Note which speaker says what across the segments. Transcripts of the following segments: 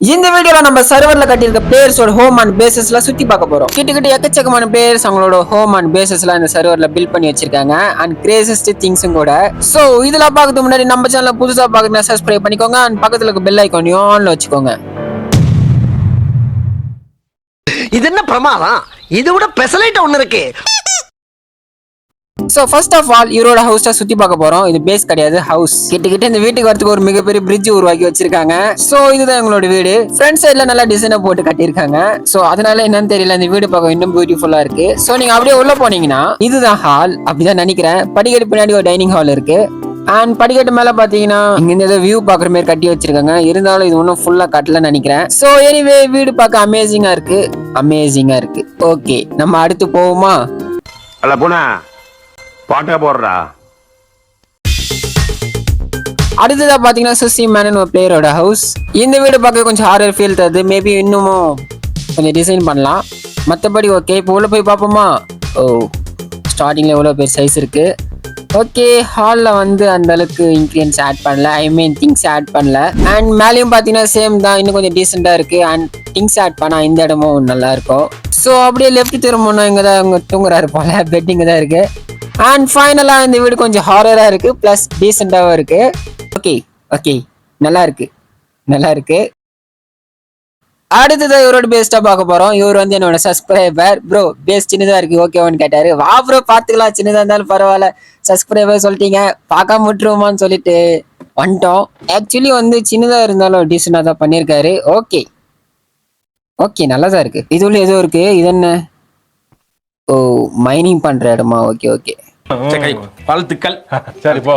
Speaker 1: இந்த வீடியோல நம்ம சர்வர்ல கட்டியிருக்க பிளேயர்ஸோட ஹோம் அண்ட் பேசஸ்ல சுத்தி பார்க்க போறோம். கிட்ட எக்கச்சக்கமான பிளேயர்ஸ் அவங்களோட ஹோம் அண்ட் பேசஸ்ல இந்த சர்வர்ல பில்ட் பண்ணி வச்சிருக்காங்க அண்ட் கிரேசியஸ்ட் திங்ஸும் கூட. சோ இதுல பார்க்கறதுக்கு முன்னாடி நம்ம சேனலை புதுசா பார்க்கணும்னா சப்ஸ்கிரைப் பண்ணிக்கோங்க அண்ட் பக்கத்துல இருக்க பெல் ஐகானையும் ஆன்ல வச்சுக்கோங்க.
Speaker 2: இது என்ன பிரமாதம்? இது விட பெசலைட் ஒண்ணு இருக்கு.
Speaker 1: சோ ஃபர்ஸ்ட் ஆஃப் ஆல் இவரோட ஹவுஸை சுத்தி பார்க்க போறோம். இது பேஸ் கிடையாது, ஹவுஸ். கிட்ட இந்த வீட்டுக்கு வரதுக்கு ஒரு மிகப்பெரிய பிரிட்ஜ் உருவாக்கி வச்சிருக்காங்க. சோ இதுதான் எங்களோட வீடு. ஃப்ரண்ட் சைடுல நல்லா டிசைனை போட்டு கட்டியிருக்காங்க. சோ அதனால என்னன்னு தெரியல, இந்த வீடு பார்க்க இன்னும் பியூட்டிஃபுல்லா இருக்கு. சோ நீங்க அப்படியே உள்ள போனீங்கன்னா இதுதான் ஹால், அப்படிதான் நினைக்கிறேன். படிக்கட்டு பின்னாடி ஒரு டைனிங் ஹால் இருக்கு. அண்ட் படிக்கட்டு மேல பாத்தீங்கன்னா இங்க ஏதோ வியூ பாக்குற மாதிரி கட்டி வச்சிருக்காங்க. இருந்தாலும் இது ஒன்னும் ஃபுல்லா கட்டலன்னு நினைக்கிறேன். சோ எனிவே வீடு பார்க்க அமேசிங்கா இருக்கு. ஓகே, நம்ம அடுத்து போவோமா?
Speaker 3: அல்ல போனா பாட்டா போடுறா.
Speaker 1: அடுத்ததா பாத்தீங்கன்னா சுசி மேனன் ஒரு பிளேயரோட ஹவுஸ். இந்த வீடு பார்க்க கொஞ்சம் ஹாரர் ஃபீல் தருது. மேபி இன்னமும் கொஞ்சம் டிசைன் பண்ணலாம். மற்றபடி ஓகே, இப்போ உள்ள போய் பார்ப்போமா? ஓ, ஸ்டார்டிங்ல எவ்வளோ பேர் சைஸ் இருக்கு. ஓகே, ஹாலில் வந்து அந்த அளவுக்கு இன்க்ரீடியன்ஸ் ஆட் பண்ணல, திங்ஸ் ஆட் பண்ணல. அண்ட் மேலேயும் பார்த்தீங்கன்னா சேம் தான், இன்னும் கொஞ்சம் டீசெண்டாக இருக்கு. அண்ட் திங்ஸ் ஆட் பண்ணா இந்த இடமும் நல்லா இருக்கும். ஸோ அப்படியே லெஃப்ட் திரும்பணும், இங்கே தான் அவங்க தூங்குறாரு போல, பெட் இங்கே தான் இருக்கு. அண்ட் ஃபைனலாக இந்த வீடு கொஞ்சம் ஹாரராக இருக்கு, ப்ளஸ் டீசெண்டாகவும் இருக்கு. ஓகே, நல்லா இருக்கு. அடுத்தது இவரோட பேஸ்டா பார்க்க போறோம். இவர் வந்து என்னோட சப்ஸ்கிரைபர். ப்ரோ பேஸ் சின்னதா இருக்கு, ஓகேவான்னு கேட்டாரு. வா ப்ரோ பாத்துக்கலாம், சின்னதா இருந்தாலும் பரவாயில்ல, சப்ஸ்கிரைபர் சொல்லிட்டீங்க, பார்க்காம விட்டுருவோமான்னு சொல்லிட்டு வந்துட்டோம். ஆக்சுவலி வந்து சின்னதா இருந்தாலும் டீசெண்டா தான் பண்ணியிருக்காரு. ஓகே நல்லதா இருக்கு. இதுல ஏதோ இருக்கு, இது என்ன? ஓ, மைனிங் பண்ற இடமா? ஓகே
Speaker 4: வாழ்த்துக்கள். சரி போ.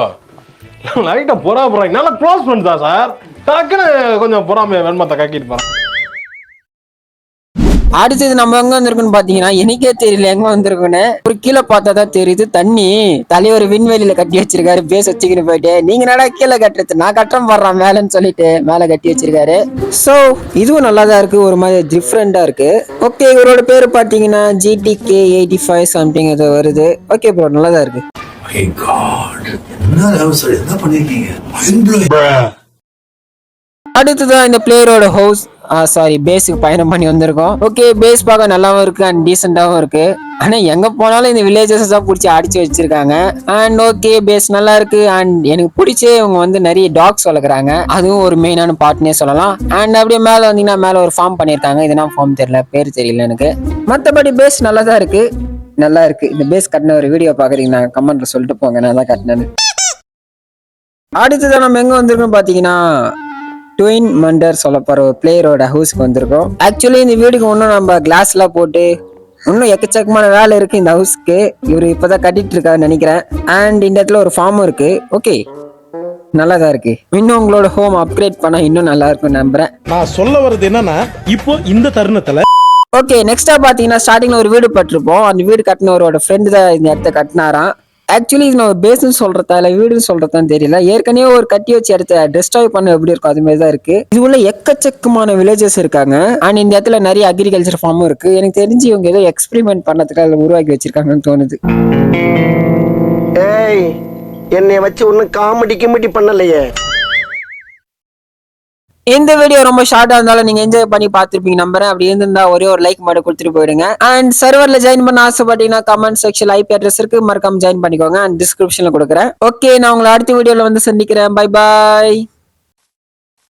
Speaker 4: லைட்டா போறாங்க, நல்லா க்ளோஸ் பண்ணுதா சார்? டக்குன்னு கொஞ்சம் பொறாம வெண்மத்தை கக்கிட்டு போறேன்.
Speaker 1: அடுத்தது நம்ம எங்க வந்திருக்குன்னு பாத்தீங்கன்னா எனக்கே தெரியல எங்க வந்திருக்குன்னு. ஒரு கீழே பார்த்தா தான் தெரியுது, தண்ணி தலைவர் விண்வெளியில கட்டி வச்சிருக்காரு. பேச வச்சுக்கிட்டு போயிட்டு, நீங்க என்னடா கீழே கட்டுறது, நான் கட்டம் போடுறேன் மேலன்னு சொல்லிட்டு மேல கட்டி வச்சிருக்காரு. சோ இதுவும் நல்லாதான் இருக்கு, ஒரு மாதிரி டிஃப்ரெண்டா இருக்கு. ஓகே, இவரோட பேரு பாத்தீங்கன்னா GTK85 சம்திங் ஏதோ வருது. ஓகே ப்ரோ, நல்லாதான் இருக்கு. அடுத்ததான் இந்த பிளேயரோட ஹவுஸ், பேஸுக்கு பயணம் பண்ணி வந்திருக்கோம். ஓகே, பேஸ் பார்க்க நல்லாவும் இருக்கு அண்ட் டீசெண்டாவும் இருக்கு. ஆனா எங்க போனாலும் இந்த வில்லேஜஸ் தான் பிடிச்சி அடிச்சு வச்சிருக்காங்க. அண்ட் ஓகே, பேஸ் நல்லா இருக்கு. அண்ட் எனக்கு பிடிச்சே இவங்க வந்து நிறைய டாக்ஸ் வளர்க்குறாங்க, அதுவும் ஒரு மெயினான பார்ட்னே சொல்லலாம். அண்ட் அப்படியே மேல வந்தீங்கன்னா மேல ஒரு ஃபார்ம் பண்ணிருக்காங்க. இதெல்லாம் ஃபார்ம் தெரியல, பேர் தெரியல எனக்கு. மற்றபடி பேஸ் நல்லா தான் இருக்கு. இந்த பேஸ் கட்டின ஒரு வீடியோ பாக்குறீங்கன்னா கமெண்ட்ல சொல்லிட்டு போங்க, நான் தான் கட்டினேன்னு. அடுத்ததான் நம்ம எங்க வந்திருக்கோம் பாத்தீங்கன்னா ட்வின் மண்டர் சொல்ல போற ஒரு பிளேயரோட ஹவுஸ்க்கு வந்திருக்கோம். ஆக்சுவலி இந்த வீடுக்கு இன்னும் நம்ம கிளாஸ் எல்லாம் போட்டு இன்னும் எக்கச்சக்கமான வேலை இருக்கு இந்த ஹவுஸ்க்கு. இவரு இப்பதான் கட்டிட்டு இருக்காருன்னு நினைக்கிறேன். அண்ட் இந்த இடத்துல ஒரு ஃபார்மும் இருக்கு. ஓகே, நல்லாதான் இருக்கு. இன்னும் உங்களோட ஹோம் அப்கிரேட் பண்ணா இன்னும் நல்லா இருக்கும் நம்புறேன்.
Speaker 4: நான் சொல்ல வர்றது என்னன்னா, இப்போ இந்த தருணத்துல
Speaker 1: ஓகே, நெக்ஸ்டா பாத்தீங்கன்னா ஸ்டார்டிங்ல ஒரு வீடு பட்டிருப்போம். அந்த வீடு கட்டினவரோட ஃப்ரெண்டு தான் இந்த இடத்த கட்டினாராம். ஆக்சுவலி இது நான் பேஸ்ன்னு சொல்றதா இல்ல வீடுன்னு சொல்றதான்னு தெரியல. ஏற்கனவே ஒரு கட்டி வச்சு இடத்த டிஸ்ட்ராய் பண்ண எப்படி இருக்கும் அது மாதிரி தான் இருக்கு. இது உள்ள எக்கச்சக்கமான வில்லேஜஸ் இருக்காங்க. அண்ட் இந்த இடத்துல நிறைய அக்ரிகல்ச்சர் ஃபார்மும் இருக்கு. எனக்கு தெரிஞ்சு இவங்க ஏதோ எக்ஸ்பெரிமெண்ட் பண்ணதுக்காக உருவாக்கி வச்சிருக்காங்கன்னு தோணுது.
Speaker 2: ஏய், என்னை வச்சு ஒன்னும் காமெடி பண்ணலையே.
Speaker 1: இந்த வீடியோ ரொம்ப ஷார்ட்டா இருந்தாலும் நீங்க என்ஜாய் பண்ணி பார்த்திருப்பீங்க நம்புறேன். அப்படி இருந்தா ஒரே ஒரு லைக் மட்டும் கொடுத்துட்டு போயிடுங்க. அண்ட் சர்வர்ல ஜாயின் பண்ண ஆசைப்பட்டீங்கன்னா கமெண்ட் செக்ஷன் IP அட்ரஸ் இருக்கு, மறக்காம ஜாயின் பண்ணிக்கோங்க. அண்ட் டிஸ்கிரிப்ஷன்ல கொடுக்குறேன். ஓகே, நான் உங்களை அடுத்த வீடியோல வந்து சந்திக்கிறேன். Bye bye.